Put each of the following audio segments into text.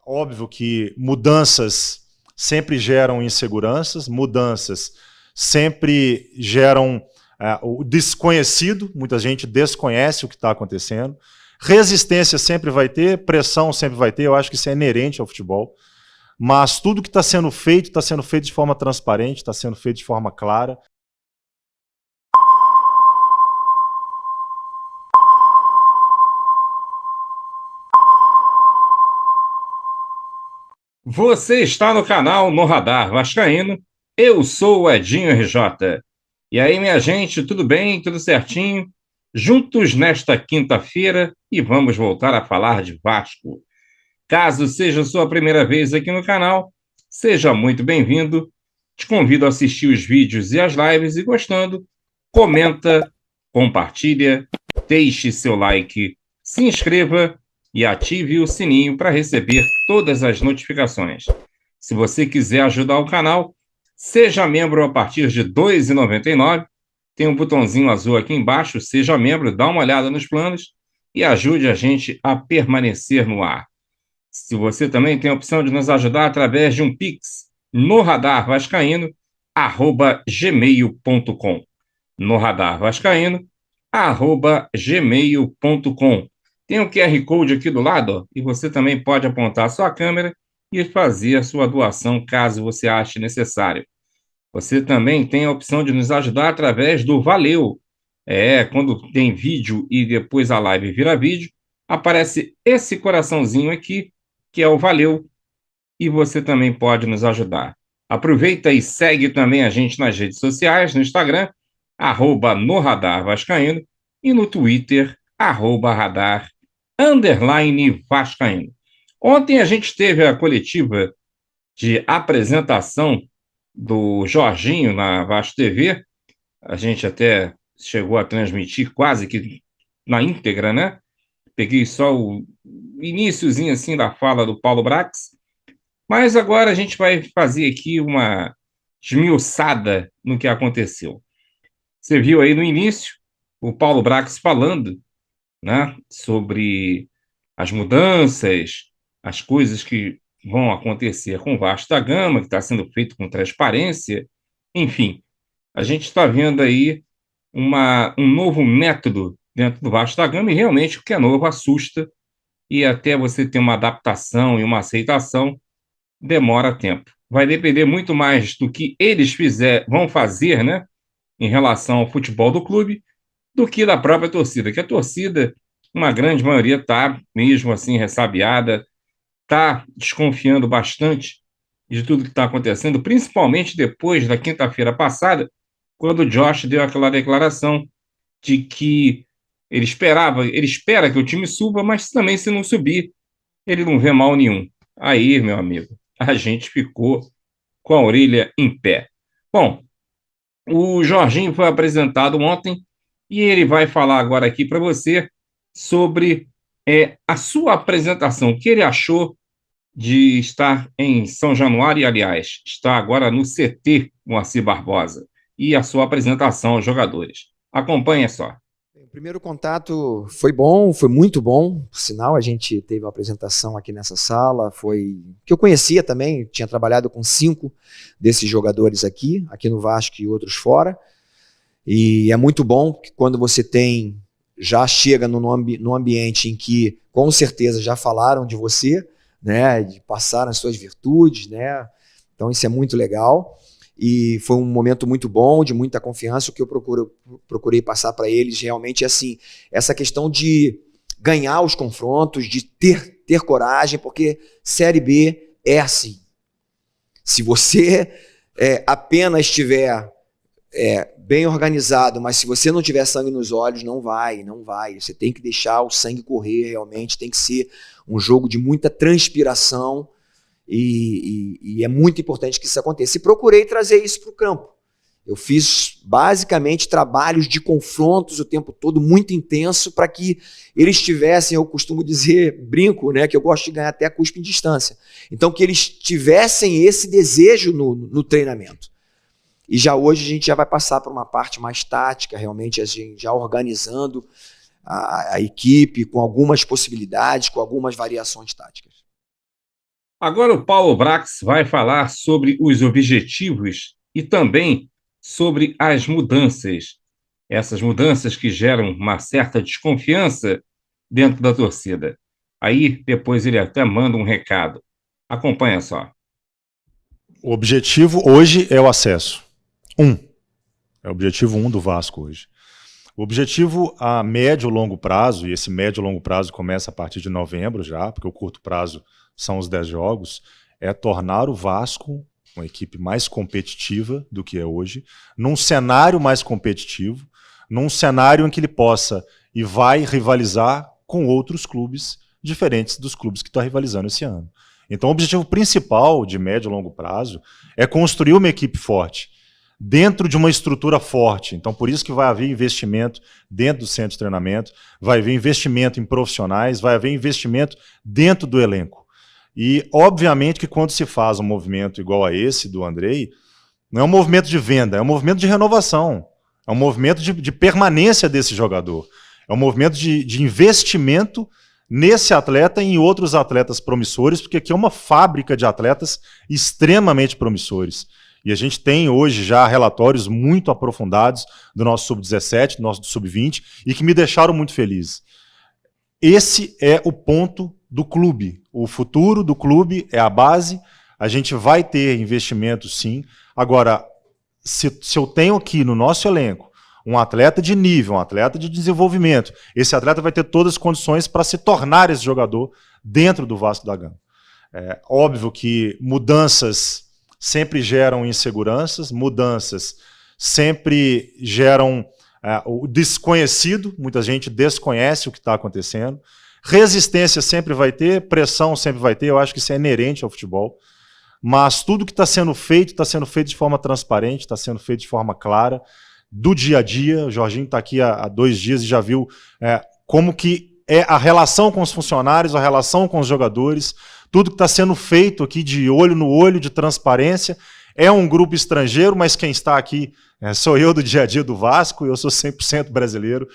Óbvio que mudanças sempre geram inseguranças, mudanças sempre geram o desconhecido, muita gente desconhece o que está acontecendo. Resistência sempre vai ter, pressão sempre vai ter, eu acho que isso é inerente ao futebol. Mas tudo que está sendo feito de forma transparente, está sendo feito de forma clara. Você está no canal No Radar Vascaíno. Eu sou o Edinho RJ. E aí, minha gente, tudo bem? Tudo certinho? Juntos nesta quinta-feira e vamos voltar a falar de Vasco. Caso seja a sua primeira vez aqui no canal, seja muito bem-vindo. Te convido a assistir os vídeos e as lives e gostando, comenta, compartilha, deixe seu like, se inscreva e ative o sininho para receber todas as notificações. Se você quiser ajudar o canal, seja membro a partir de R$ 2,99. Tem um botãozinho azul aqui embaixo, seja membro, dá uma olhada nos planos e ajude a gente a permanecer no ar. Se você também tem a opção de nos ajudar através de um Pix no Radar Vascaíno, @gmail.com. No Radar Vascaíno, @gmail.com. Tem o QR Code aqui do lado, ó, e você também pode apontar a sua câmera e fazer a sua doação caso você ache necessário. Você também tem a opção de nos ajudar através do Valeu. Quando tem vídeo e depois a live vira vídeo, aparece esse coraçãozinho aqui, que é o Valeu, e você também pode nos ajudar. Aproveita e segue também a gente nas redes sociais, no Instagram, @NoRadarVascaíno, e no Twitter, @Radar_Vascaíno. Ontem a gente teve a coletiva de apresentação do Jorginho na Vasco TV. A gente até chegou a transmitir quase que na íntegra, né? Peguei só o iniciozinho assim da fala do Paulo Brax, mas agora a gente vai fazer aqui uma esmiuçada no que aconteceu. Você viu aí no início o Paulo Brax falando, né, sobre as mudanças, as coisas que vão acontecer com o Vasco da Gama, que está sendo feito com transparência, enfim. A gente está vendo aí um novo método dentro do Vasco da Gama e realmente o que é novo assusta e até você ter uma adaptação e uma aceitação demora tempo. Vai depender muito mais do que eles vão fazer, né, em relação ao futebol do clube, do que da própria torcida, que a torcida, uma grande maioria, está mesmo assim ressabiada, está desconfiando bastante de tudo que está acontecendo, principalmente depois da quinta-feira passada, quando o Josh deu aquela declaração de que ele espera que o time suba, mas também se não subir, ele não vê mal nenhum. Aí, meu amigo, a gente ficou com a orelha em pé. Bom, o Jorginho foi apresentado ontem e ele vai falar agora aqui para você sobre a sua apresentação, o que ele achou de estar em São Januário e, aliás, está agora no CT Moacir Barbosa, e a sua apresentação aos jogadores. Acompanhe só. O primeiro contato foi bom, foi muito bom, por sinal, a gente teve uma apresentação aqui nessa sala, foi que eu conhecia também, tinha trabalhado com 5 desses jogadores aqui no Vasco e outros fora, e é muito bom que quando você já chega num ambiente em que com certeza já falaram de você, né, de passaram as suas virtudes, né, então isso é muito legal. E foi um momento muito bom, de muita confiança. O que eu procurei passar para eles realmente é assim, essa questão de ganhar os confrontos, de ter coragem, porque Série B é assim. Se você apenas estiver bem organizado, mas se você não tiver sangue nos olhos, não vai. Você tem que deixar o sangue correr realmente, tem que ser um jogo de muita transpiração, e é muito importante que isso aconteça. E procurei trazer isso para o campo. Eu fiz basicamente trabalhos de confrontos o tempo todo, muito intenso, para que eles tivessem, eu costumo dizer, brinco, né, que eu gosto de ganhar até a cuspe em distância. Então, que eles tivessem esse desejo no treinamento. E já hoje a gente já vai passar para uma parte mais tática, realmente a gente já organizando a equipe com algumas possibilidades, com algumas variações táticas. Agora o Paulo Brax vai falar sobre os objetivos e também sobre as mudanças. Essas mudanças que geram uma certa desconfiança dentro da torcida. Aí depois ele até manda um recado. Acompanha só. O objetivo hoje é o acesso. É o objetivo 1 do Vasco hoje. O objetivo a médio e longo prazo, e esse médio e longo prazo começa a partir de novembro já, porque o curto prazo são os 10 jogos, é tornar o Vasco uma equipe mais competitiva do que é hoje, num cenário mais competitivo, num cenário em que ele possa e vai rivalizar com outros clubes diferentes dos clubes que está rivalizando esse ano. Então o objetivo principal de médio e longo prazo é construir uma equipe forte, dentro de uma estrutura forte. Então, por isso que vai haver investimento dentro do centro de treinamento, vai haver investimento em profissionais, vai haver investimento dentro do elenco. E, obviamente, que quando se faz um movimento igual a esse do Andrei, não é um movimento de venda, é um movimento de renovação, é um movimento de permanência desse jogador, é um movimento de investimento nesse atleta e em outros atletas promissores, porque aqui é uma fábrica de atletas extremamente promissores. E a gente tem hoje já relatórios muito aprofundados do nosso Sub-17, do nosso Sub-20, e que me deixaram muito feliz. Esse é o ponto do clube. O futuro do clube é a base. A gente vai ter investimento, sim. Agora, se eu tenho aqui no nosso elenco um atleta de nível, um atleta de desenvolvimento, esse atleta vai ter todas as condições para se tornar esse jogador dentro do Vasco da Gama. É óbvio que mudanças sempre geram inseguranças, mudanças sempre geram o desconhecido, muita gente desconhece o que está acontecendo, resistência sempre vai ter, pressão sempre vai ter, eu acho que isso é inerente ao futebol, mas tudo que está sendo feito de forma transparente, está sendo feito de forma clara, do dia a dia. O Jorginho está aqui há 2 dias e já viu como que é a relação com os funcionários, a relação com os jogadores, tudo que está sendo feito aqui de olho no olho, de transparência. É um grupo estrangeiro, mas quem está aqui sou eu do dia a dia do Vasco, eu sou 100% brasileiro.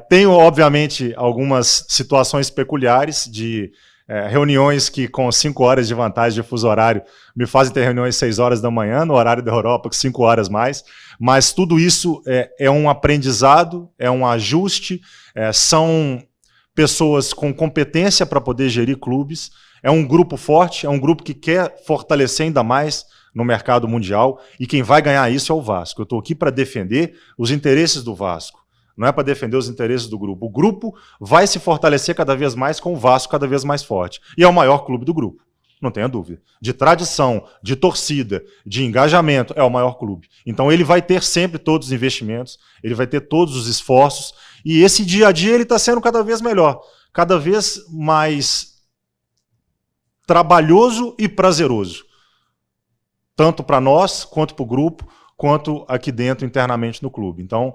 Tenho, obviamente, algumas situações peculiares de reuniões que com 5 horas de vantagem de fuso horário me fazem ter reuniões 6 horas da manhã, no horário da Europa, 5 horas mais, mas tudo isso é um aprendizado, é um ajuste, são pessoas com competência para poder gerir clubes, é um grupo forte, é um grupo que quer fortalecer ainda mais no mercado mundial, e quem vai ganhar isso é o Vasco. Eu estou aqui para defender os interesses do Vasco, não é para defender os interesses do grupo. O grupo vai se fortalecer cada vez mais com o Vasco cada vez mais forte, e é o maior clube do grupo, não tenha dúvida. De tradição, de torcida, de engajamento, é o maior clube. Então ele vai ter sempre todos os investimentos, ele vai ter todos os esforços, e esse dia a dia ele está sendo cada vez melhor, cada vez mais trabalhoso e prazeroso, tanto para nós, quanto para o grupo, quanto aqui dentro internamente no clube. Então,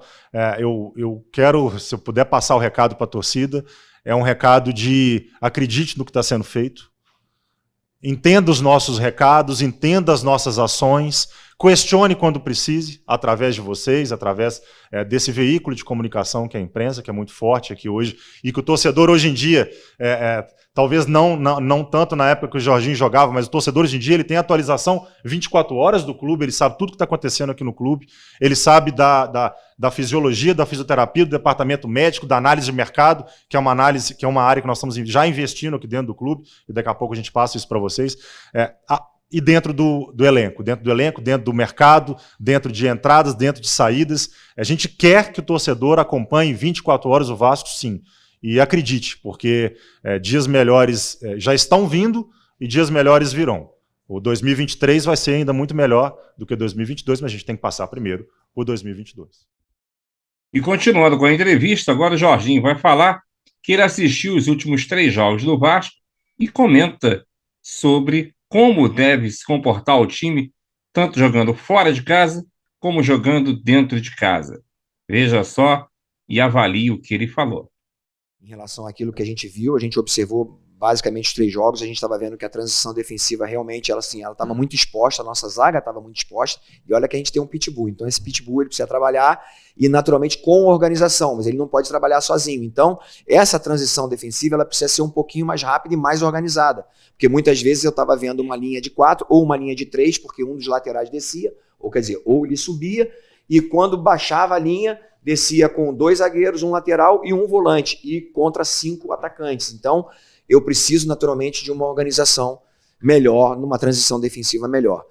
eu quero, se eu puder passar o recado para a torcida, é um recado de acredite no que está sendo feito, entenda os nossos recados, entenda as nossas ações, questione quando precise, através de vocês, através desse veículo de comunicação que é a imprensa, que é muito forte aqui hoje, e que o torcedor hoje em dia, talvez não tanto na época que o Jorginho jogava, mas o torcedor hoje em dia ele tem atualização 24 horas do clube, ele sabe tudo que está acontecendo aqui no clube, ele sabe da fisiologia, da fisioterapia, do departamento médico, da análise de mercado, que é uma análise, que é uma área que nós estamos já investindo aqui dentro do clube, e daqui a pouco a gente passa isso para vocês. E dentro do elenco, dentro do mercado, dentro de entradas, dentro de saídas. A gente quer que o torcedor acompanhe 24 horas o Vasco, sim. E acredite, porque dias melhores já estão vindo e dias melhores virão. O 2023 vai ser ainda muito melhor do que 2022, mas a gente tem que passar primeiro o 2022. E continuando com a entrevista, agora o Jorginho vai falar que ele assistiu os últimos 3 jogos do Vasco e comenta sobre como deve se comportar o time, tanto jogando fora de casa, como jogando dentro de casa. Veja só e avalie o que ele falou. Em relação àquilo que a gente viu, a gente observou basicamente os 3 jogos, a gente estava vendo que a transição defensiva realmente, ela estava muito exposta, a nossa zaga estava muito exposta, e olha que a gente tem um pitbull, então esse pitbull ele precisa trabalhar, e naturalmente com organização, mas ele não pode trabalhar sozinho, então essa transição defensiva, ela precisa ser um pouquinho mais rápida e mais organizada, porque muitas vezes eu estava vendo uma linha de 4 ou uma linha de 3, porque um dos laterais descia, ou quer dizer, ou ele subia, e quando baixava a linha, descia com 2 zagueiros, um lateral e um volante, e contra 5 atacantes. Então, eu preciso naturalmente de uma organização melhor, numa transição defensiva melhor.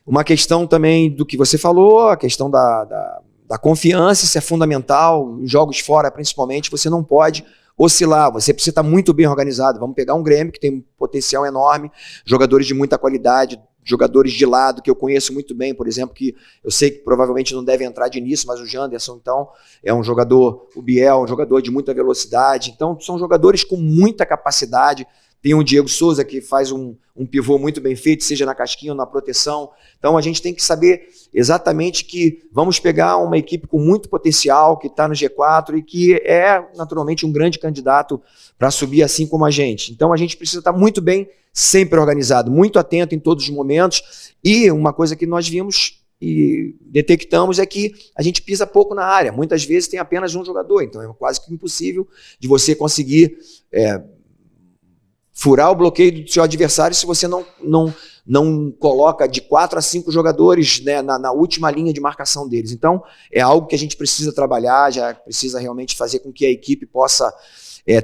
Uma questão também do que você falou, a questão da confiança, isso é fundamental, em jogos fora principalmente, você não pode oscilar, você precisa estar muito bem organizado. Vamos pegar um Grêmio que tem um potencial enorme, jogadores de muita qualidade, jogadores de lado que eu conheço muito bem, por exemplo, que eu sei que provavelmente não deve entrar de início, mas o Janderson, então, é um jogador, o Biel, um jogador de muita velocidade, então são jogadores com muita capacidade. Tem o Diego Souza, que faz um pivô muito bem feito, seja na casquinha ou na proteção. Então a gente tem que saber exatamente que vamos pegar uma equipe com muito potencial, que está no G4 e que é naturalmente um grande candidato para subir assim como a gente. Então a gente precisa estar muito bem, sempre organizado, muito atento em todos os momentos. E uma coisa que nós vimos e detectamos é que a gente pisa pouco na área. Muitas vezes tem apenas um jogador, então é quase que impossível de você conseguir furar o bloqueio do seu adversário se você não coloca de 4 a 5 jogadores, né, na última linha de marcação deles. Então, é algo que a gente precisa trabalhar, já precisa realmente fazer com que a equipe possa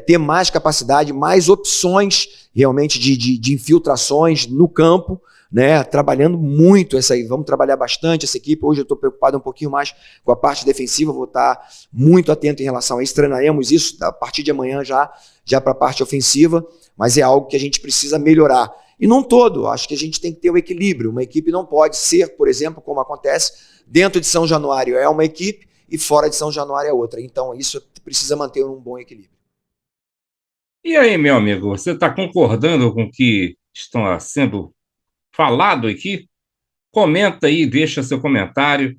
ter mais capacidade, mais opções realmente de infiltrações no campo, né, trabalhando muito essa aí. Vamos trabalhar bastante essa equipe. Hoje eu estou preocupado um pouquinho mais com a parte defensiva, vou estar muito atento em relação a isso. Treinaremos isso a partir de amanhã já para a parte ofensiva, mas é algo que a gente precisa melhorar. E num todo, acho que a gente tem que ter o equilíbrio. Uma equipe não pode ser, por exemplo, como acontece, dentro de São Januário é uma equipe e fora de São Januário é outra. Então isso precisa manter um bom equilíbrio. E aí, meu amigo, você está concordando com o que está sendo falado aqui? Comenta aí, deixa seu comentário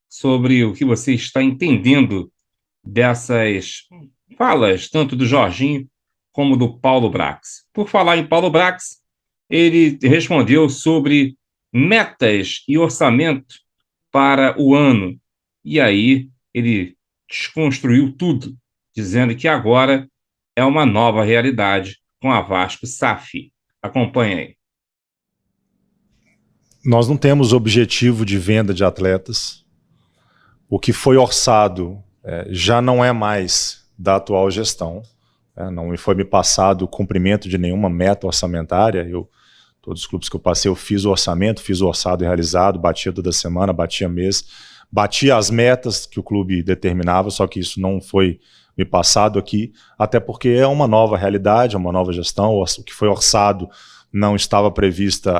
sobre o que você está entendendo dessas falas, tanto do Jorginho como do Paulo Brax. Por falar em Paulo Brax, ele respondeu sobre metas e orçamento para o ano. E aí ele desconstruiu tudo, dizendo que agora é uma nova realidade com a Vasco SAF. Acompanhe aí. Nós não temos objetivo de venda de atletas. O que foi orçado já não é mais da atual gestão. Não me foi passado o cumprimento de nenhuma meta orçamentária. Todos os clubes que eu passei, eu fiz o orçamento, fiz o orçado e realizado, batia toda semana, batia mês, batia as metas que o clube determinava, só que isso não foi me passado aqui, até porque é uma nova realidade, é uma nova gestão. O que foi orçado não estava prevista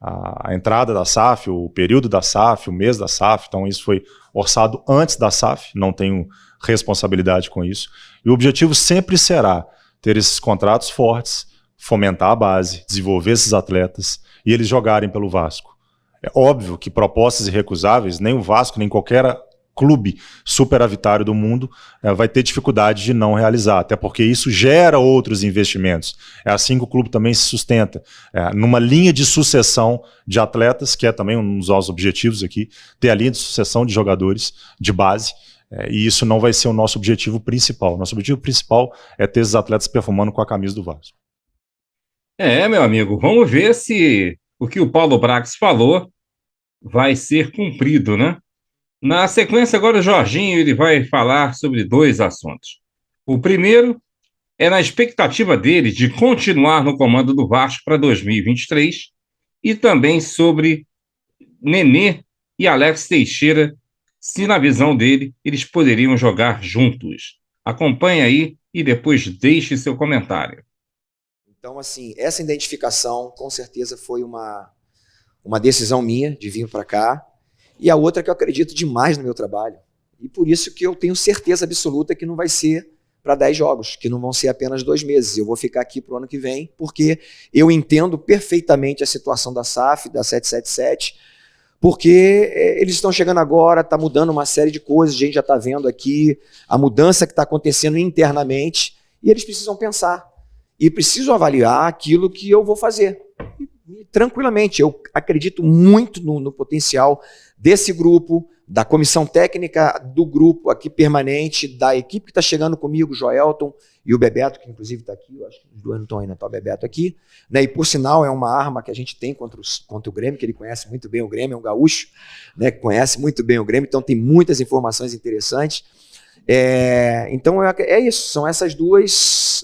a entrada da SAF, o período da SAF, o mês da SAF, então isso foi orçado antes da SAF, não tenho responsabilidade com isso. E o objetivo sempre será ter esses contratos fortes, fomentar a base, desenvolver esses atletas e eles jogarem pelo Vasco. É óbvio que propostas irrecusáveis, nem o Vasco, nem qualquer clube superavitário do mundo vai ter dificuldade de não realizar, até porque isso gera outros investimentos. É assim que o clube também se sustenta, numa linha de sucessão de atletas, que é também um dos nossos objetivos aqui, ter a linha de sucessão de jogadores de base, e isso não vai ser o nosso objetivo principal. Nosso objetivo principal é ter esses atletas performando com a camisa do Vasco. Meu amigo, vamos ver se o que o Paulo Brax falou vai ser cumprido, né? Na sequência, agora o Jorginho ele vai falar sobre 2 assuntos. O primeiro é na expectativa dele de continuar no comando do Vasco para 2023 e também sobre Nenê e Alex Teixeira, se na visão dele eles poderiam jogar juntos. Acompanhe aí e depois deixe seu comentário. Então, assim, essa identificação com certeza foi uma decisão minha de vir para cá. E a outra que eu acredito demais no meu trabalho. E por isso que eu tenho certeza absoluta que não vai ser para 10 jogos, que não vão ser apenas 2 meses. Eu vou ficar aqui para o ano que vem, porque eu entendo perfeitamente a situação da SAF, da 777, porque eles estão chegando agora, está mudando uma série de coisas, a gente já está vendo aqui a mudança que está acontecendo internamente, e eles precisam pensar. e preciso avaliar aquilo que eu vou fazer. E, tranquilamente, eu acredito muito no potencial desse grupo, da comissão técnica do grupo aqui permanente, da equipe que está chegando comigo, o Joelton e o Bebeto, que inclusive está aqui, eu acho que os dois não estão ainda, está o Bebeto aqui, né? E por sinal é uma arma que a gente tem contra o Grêmio, que ele conhece muito bem o Grêmio, é um gaúcho, né, que conhece muito bem o Grêmio, então tem muitas informações interessantes. Então é isso, são essas duas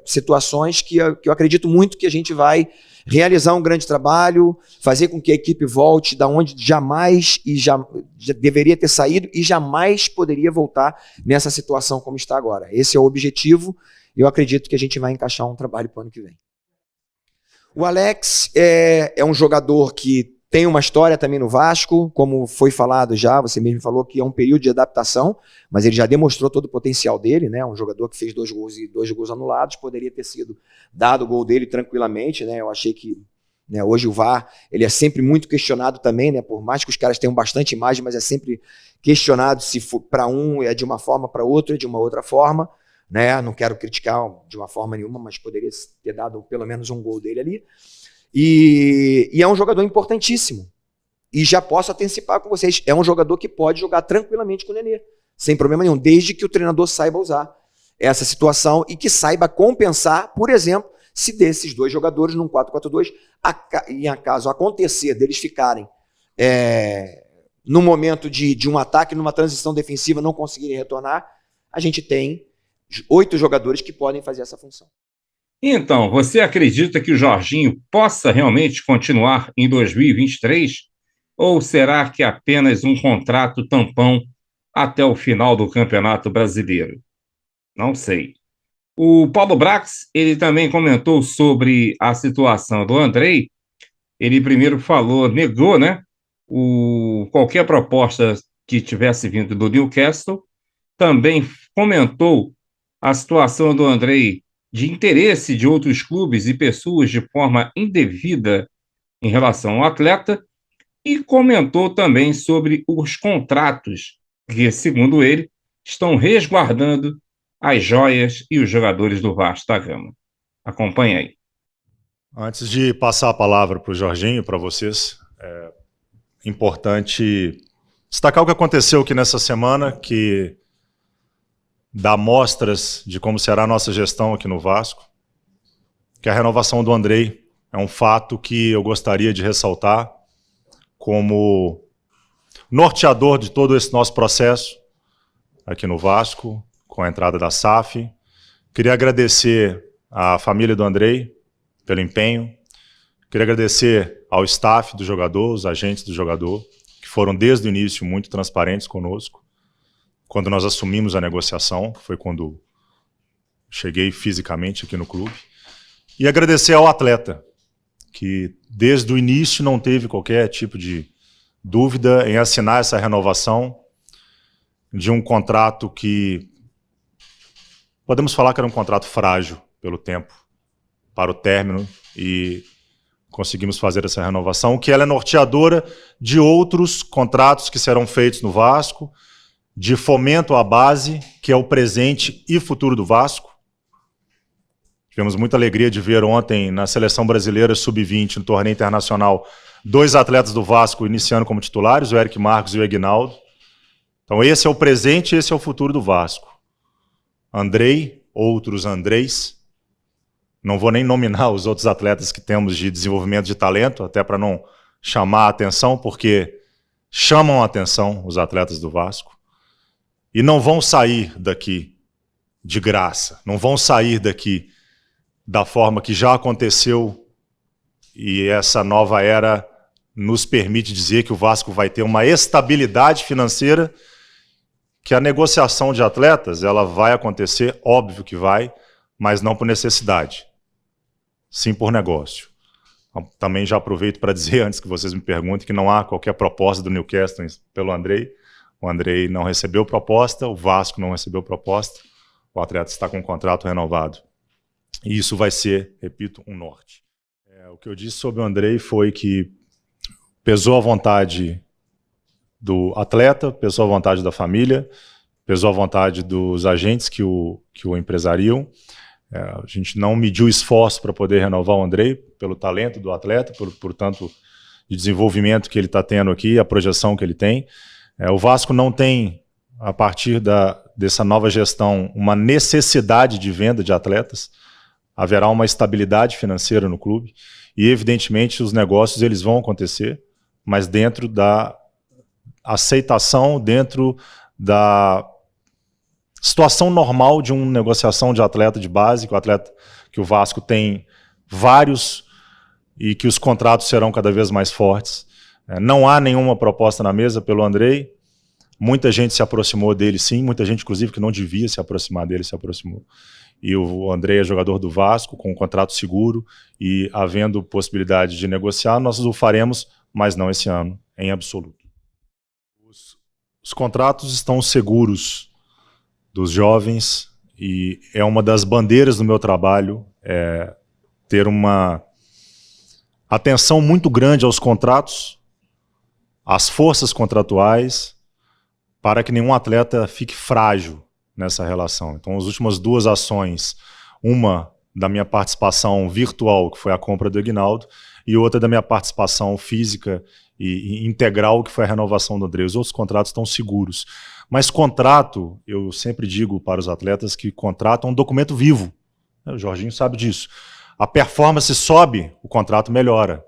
situações que eu acredito muito que a gente vai realizar um grande trabalho, fazer com que a equipe volte da onde jamais já deveria ter saído e jamais poderia voltar nessa situação como está agora. Esse é o objetivo e eu acredito que a gente vai encaixar um trabalho para o ano que vem. O Alex é um jogador que tem uma história também no Vasco, como foi falado já, você mesmo falou que é um período de adaptação, mas ele já demonstrou todo o potencial dele, né? Um jogador que fez 2 gols e 2 gols anulados, poderia ter sido dado o gol dele tranquilamente, né? Eu achei que, né, hoje o VAR, ele é sempre muito questionado também, né? Por mais que os caras tenham bastante imagem, mas é sempre questionado se para um é de uma forma, para outro é de uma outra forma, né? Não quero criticar de uma forma nenhuma, mas poderia ter dado pelo menos um gol dele ali. E é um jogador importantíssimo. E já posso antecipar com vocês, é um jogador que pode jogar tranquilamente com o Nenê, sem problema nenhum, desde que o treinador saiba usar essa situação e que saiba compensar, por exemplo, se desses 2 jogadores num 4-4-2, em caso acontecer deles ficarem no momento de um ataque, numa transição defensiva, não conseguirem retornar, a gente tem 8 jogadores que podem fazer essa função. Então, você acredita que o Jorginho possa realmente continuar em 2023? Ou será que é apenas um contrato tampão até o final do Campeonato Brasileiro? Não sei. O Paulo Brax, ele também comentou sobre a situação do Andrei. Ele primeiro negou, né, qualquer proposta que tivesse vindo do Newcastle. Também comentou a situação do Andrei de interesse de outros clubes e pessoas de forma indevida em relação ao atleta, e comentou também sobre os contratos que, segundo ele, estão resguardando as joias e os jogadores do Vasco da Gama. Acompanhe aí. Antes de passar a palavra para o Jorginho, para vocês, é importante destacar o que aconteceu aqui nessa semana, que dá mostras de como será a nossa gestão aqui no Vasco, que a renovação do Andrei é um fato que eu gostaria de ressaltar como norteador de todo esse nosso processo aqui no Vasco, com a entrada da SAF. Queria agradecer à família do Andrei pelo empenho, queria agradecer ao staff do jogador, os agentes do jogador, que foram desde o início muito transparentes conosco. Quando nós assumimos a negociação, que foi quando cheguei fisicamente aqui no clube, e agradecer ao atleta, que desde o início não teve qualquer tipo de dúvida em assinar essa renovação de um contrato que podemos falar que era um contrato frágil pelo tempo, para o término, e conseguimos fazer essa renovação, que ela é norteadora de outros contratos que serão feitos no Vasco, de fomento à base, que é o presente e futuro do Vasco. Tivemos muita alegria de ver ontem na Seleção Brasileira Sub-20, no torneio internacional, 2 atletas do Vasco iniciando como titulares, o Eric Marcos e o Aguinaldo. Então esse é o presente e esse é o futuro do Vasco. Andrei, outros Andreis, não vou nem nominar os outros atletas que temos de desenvolvimento de talento, até para não chamar a atenção, porque chamam a atenção os atletas do Vasco. E não vão sair daqui de graça, não vão sair daqui da forma que já aconteceu, e essa nova era nos permite dizer que o Vasco vai ter uma estabilidade financeira, que a negociação de atletas ela vai acontecer, óbvio que vai, mas não por necessidade, sim por negócio. Também já aproveito para dizer, antes que vocês me perguntem, que não há qualquer proposta do Newcastle pelo Andrei. O Andrei não recebeu proposta, o Vasco não recebeu proposta, o atleta está com um contrato renovado. E isso vai ser, repito, um norte. O que eu disse sobre o Andrei foi que pesou a vontade do atleta, pesou a vontade da família, pesou a vontade dos agentes que o empresariam, A gente não mediu esforço para poder renovar o Andrei, pelo talento do atleta, por tanto de desenvolvimento que ele está tendo aqui, a projeção que ele tem. O Vasco não tem, a partir dessa nova gestão, uma necessidade de venda de atletas. Haverá uma estabilidade financeira no clube e, evidentemente, os negócios eles vão acontecer, mas dentro da aceitação, dentro da situação normal de uma negociação de atleta de base, que o Vasco tem vários e que os contratos serão cada vez mais fortes. Não há nenhuma proposta na mesa pelo Andrei. Muita gente se aproximou dele, sim. Muita gente, inclusive, que não devia se aproximar dele, se aproximou. E o Andrei é jogador do Vasco, com um contrato seguro, e havendo possibilidade de negociar, nós o faremos, mas não esse ano, em absoluto. Os contratos estão seguros dos jovens, e é uma das bandeiras do meu trabalho, ter uma atenção muito grande aos contratos, às forças contratuais, para que nenhum atleta fique frágil nessa relação. Então, as últimas 2 ações, uma da minha participação virtual, que foi a compra do Aguinaldo, e outra da minha participação física e integral, que foi a renovação do Andrei. Os outros contratos estão seguros. Mas contrato, eu sempre digo para os atletas que contrato é um documento vivo. O Jorginho sabe disso. A performance sobe, o contrato melhora.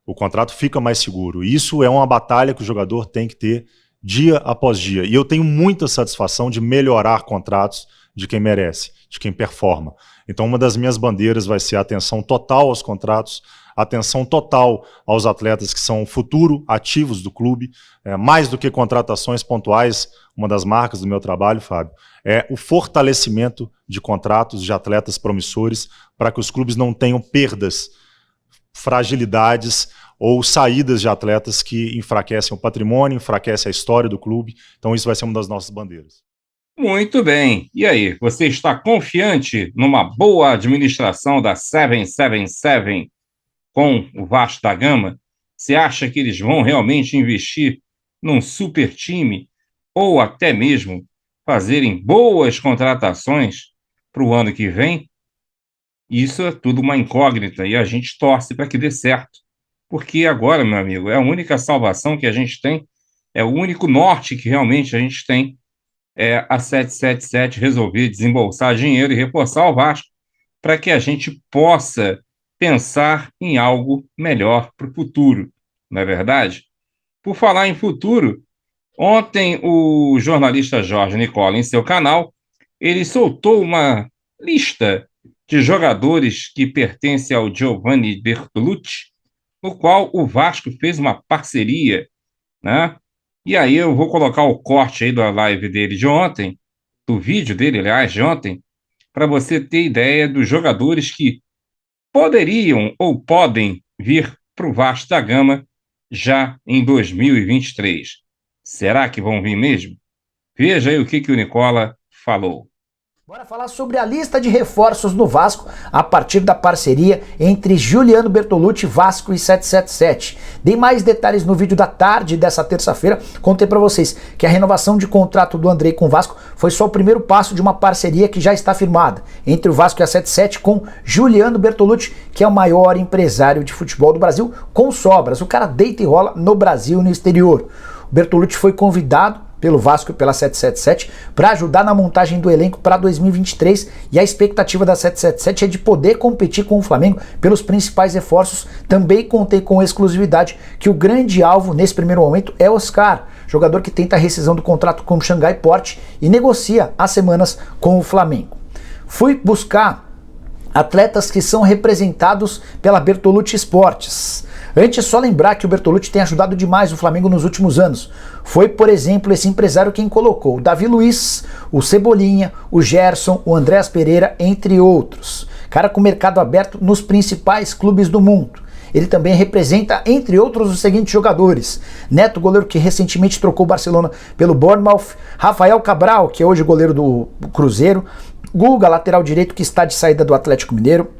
O contrato fica mais seguro. Isso é uma batalha que o jogador tem que ter dia após dia. E eu tenho muita satisfação de melhorar contratos de quem merece, de quem performa. Então, uma das minhas bandeiras vai ser a atenção total aos contratos, atenção total aos atletas que são o futuro ativos do clube, mais do que contratações pontuais. Uma das marcas do meu trabalho, Fábio, é o fortalecimento de contratos de atletas promissores para que os clubes não tenham perdas, fragilidades ou saídas de atletas que enfraquecem o patrimônio, enfraquecem a história do clube. Então isso vai ser uma das nossas bandeiras. Muito bem. E aí, você está confiante numa boa administração da 777 com o Vasco da Gama? Você acha que eles vão realmente investir num super time ou até mesmo fazerem boas contratações para o ano que vem? Isso é tudo uma incógnita e a gente torce para que dê certo. Porque agora, meu amigo, é a única salvação que a gente tem, é o único norte que realmente a gente tem, é a 777 resolver desembolsar dinheiro e reforçar o Vasco para que a gente possa pensar em algo melhor para o futuro, não é verdade? Por falar em futuro, ontem o jornalista Jorge Nicola, em seu canal, ele soltou uma lista de jogadores que pertencem ao Giovanni Bertolucci, no qual o Vasco fez uma parceria, né? E aí eu vou colocar o corte aí da live dele de ontem, do vídeo dele, aliás, de ontem, para você ter ideia dos jogadores que poderiam ou podem vir para o Vasco da Gama já em 2023. Será que vão vir mesmo? Veja aí o que o Nicola falou. Bora falar sobre a lista de reforços no Vasco a partir da parceria entre Juliano Bertolucci, Vasco e 777. Dei mais detalhes no vídeo da tarde dessa terça-feira. Contei para vocês que a renovação de contrato do Andrei com o Vasco foi só o primeiro passo de uma parceria que já está firmada entre o Vasco e a 77 com Juliano Bertolucci, que é o maior empresário de futebol do Brasil, com sobras. O cara deita e rola no Brasil e no exterior. O Bertolucci foi convidado pelo Vasco e pela 777 para ajudar na montagem do elenco para 2023 e a expectativa da 777 é de poder competir com o Flamengo pelos principais reforços. Também contei com exclusividade que o grande alvo nesse primeiro momento é Oscar, jogador que tenta a rescisão do contrato com o Xangai Port e negocia há semanas com o Flamengo. Fui buscar atletas que são representados pela Bertolucci Esportes. Antes, só lembrar que o Bertolucci tem ajudado demais o Flamengo nos últimos anos. Foi, por exemplo, esse empresário quem colocou o Davi Luiz, o Cebolinha, o Gerson, o Andréas Pereira, entre outros. Cara com mercado aberto nos principais clubes do mundo. Ele também representa, entre outros, os seguintes jogadores: Neto, goleiro que recentemente trocou o Barcelona pelo Bournemouth, Rafael Cabral, que é hoje goleiro do Cruzeiro, Guga, lateral direito que está de saída do Atlético Mineiro,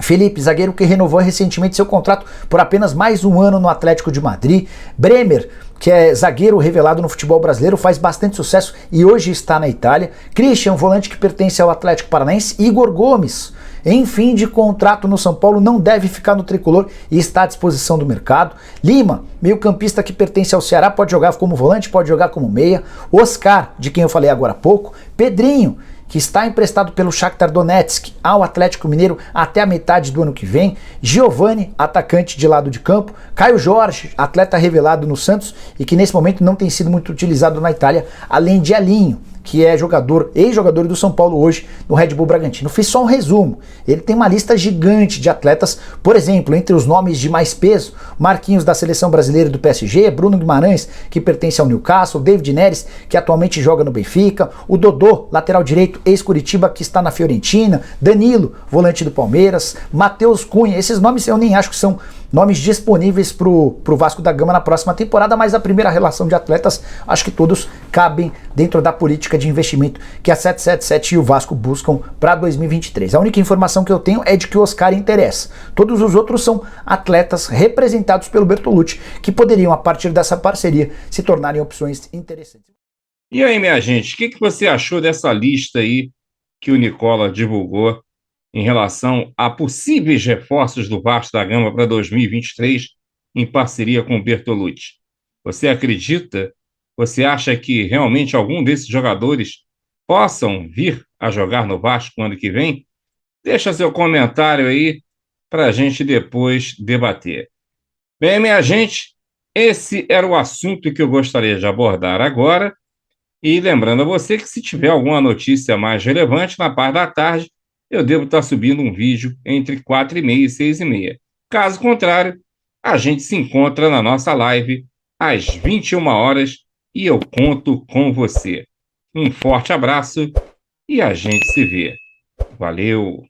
Felipe, zagueiro que renovou recentemente seu contrato por apenas mais um ano no Atlético de Madrid. Bremer, que é zagueiro revelado no futebol brasileiro, faz bastante sucesso e hoje está na Itália. Christian, volante que pertence ao Atlético Paranaense. Igor Gomes, em fim de contrato no São Paulo, não deve ficar no tricolor e está à disposição do mercado. Lima, meio-campista que pertence ao Ceará, pode jogar como volante, pode jogar como meia. Oscar, de quem eu falei agora há pouco. Pedrinho, que está emprestado pelo Shakhtar Donetsk ao Atlético Mineiro até a metade do ano que vem. Giovani, atacante de lado de campo. Caio Jorge, atleta revelado no Santos e que nesse momento não tem sido muito utilizado na Itália, além de Elinho, que é ex-jogador do São Paulo hoje no Red Bull Bragantino. Fiz só um resumo. Ele tem uma lista gigante de atletas, por exemplo, entre os nomes de mais peso, Marquinhos da Seleção Brasileira do PSG, Bruno Guimarães, que pertence ao Newcastle, David Neres, que atualmente joga no Benfica, o Dodô, lateral direito, ex-Curitiba, que está na Fiorentina, Danilo, volante do Palmeiras, Matheus Cunha. Esses nomes eu nem acho que são nomes disponíveis pro Vasco da Gama na próxima temporada, mas a primeira relação de atletas, acho que todos cabem dentro da política de investimento que a 777 e o Vasco buscam para 2023. A única informação que eu tenho é de que o Oscar interessa. Todos os outros são atletas representados pelo Bertolucci, que poderiam, a partir dessa parceria, se tornarem opções interessantes. E aí, minha gente, o que você achou dessa lista aí que o Nicola divulgou em relação a possíveis reforços do Vasco da Gama para 2023 em parceria com o Bertolucci? Você acredita? Você acha que realmente algum desses jogadores possam vir a jogar no Vasco ano que vem? Deixa seu comentário aí para a gente depois debater. Bem, minha gente, esse era o assunto que eu gostaria de abordar agora. E lembrando a você que se tiver alguma notícia mais relevante, na parte da tarde, eu devo estar subindo um vídeo entre 4h30 e 6h30. Caso contrário, a gente se encontra na nossa live às 21 horas e eu conto com você. Um forte abraço e a gente se vê. Valeu!